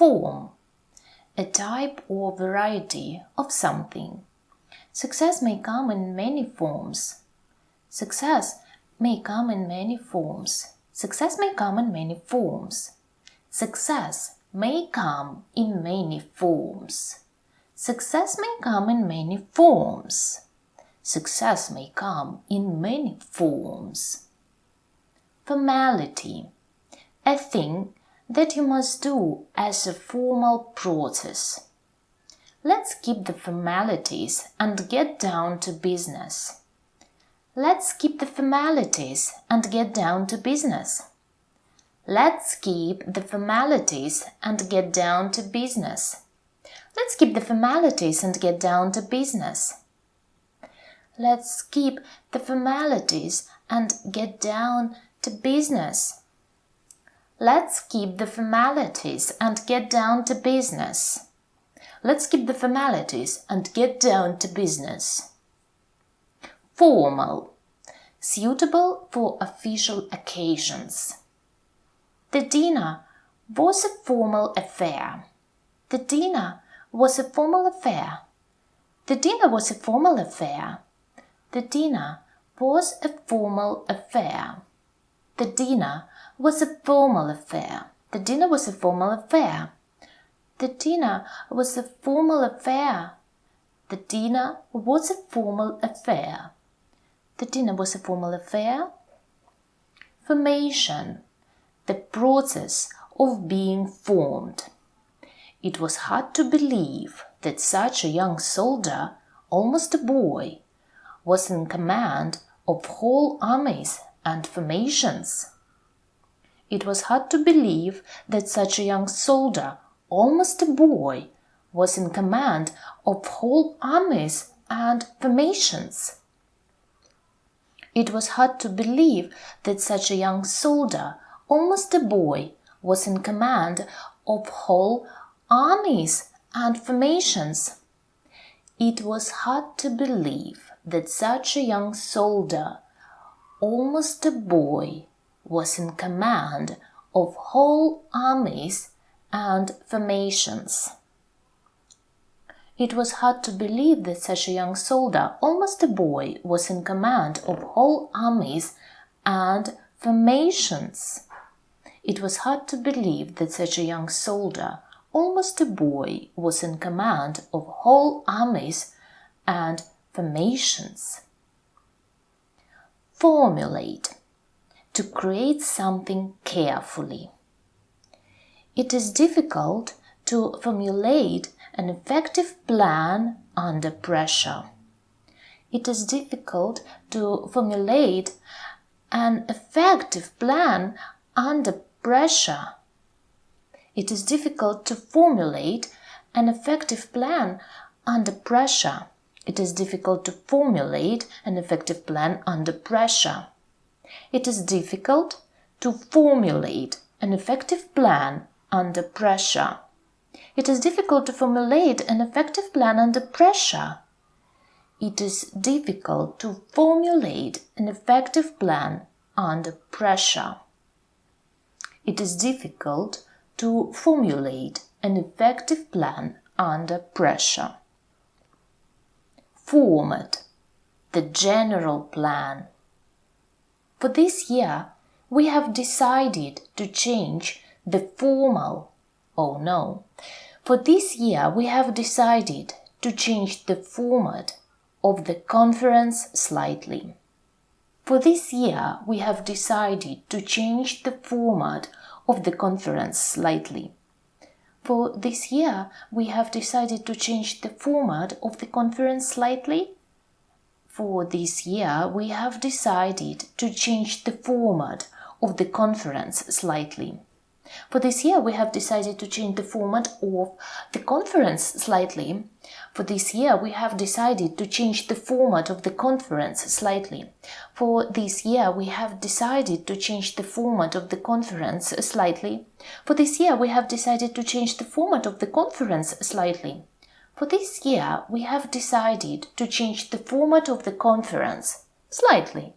Form. A type or variety of something. Success may come in many forms. Success may come in many forms. Success may come in many forms. Success may come in many forms. Success may come in many forms. Success may come in many forms. Formality. A thing that you must do as a formal process. Let's skip the formalities and get down to business. Let's skip the formalities and get down to business. Let's skip the formalities and get down to business. Let's skip the formalities and get down to business. Let's skip the formalities and get down to business. Let's skip the formalities and get down to business. Let's skip the formalities and get down to business. Formal. Suitable for official occasions. The dinner was a formal affair. The dinner was a formal affair. The dinner was a formal affair. The dinner was a formal affair. The dinner was a formal affair. The dinner was a formal affair. The dinner was a formal affair. The dinner was a formal affair. The dinner was a formal affair. Formation. The process of being formed. It was hard to believe that such a young soldier, almost a boy, was in command of whole armies and formations. It was hard to believe that such a young soldier, almost a boy, was in command of whole armies and formations. It was hard to believe that such a young soldier, almost a boy, was in command of whole armies and formations. It was hard to believe that such a young soldier, almost a boy, was in command of whole armies and formations. It was hard to believe that such a young soldier, almost a boy, was in command of whole armies and formations. It was hard to believe that such a young soldier, almost a boy, was in command of whole armies and formations. Formulate. To create something carefully. It is difficult to formulate an effective plan under pressure. It is difficult to formulate an effective plan under pressure. It is difficult to formulate an effective plan under pressure. It is difficult to formulate an effective plan under pressure. It is difficult to formulate an effective plan under pressure. It is difficult to formulate an effective plan under pressure. It is difficult to formulate an effective plan under pressure. It is difficult to formulate an effective plan under pressure. Format. The general plan. For this year, we have decided to change the formal. Oh no. For this year, we have decided to change the format of the conference slightly. For this year, we have decided to change the format of the conference slightly. For this year, we have decided to change the format of the conference slightly. For this year, we have decided to change the format of the conference slightly. For this year, we have decided to change the format of the conference slightly. For this year, we have decided to change the format of the conference slightly. For this year, we have decided to change the format of the conference slightly. For this year, we have decided to change the format of the conference slightly. For this year, we have decided to change the format of the conference slightly.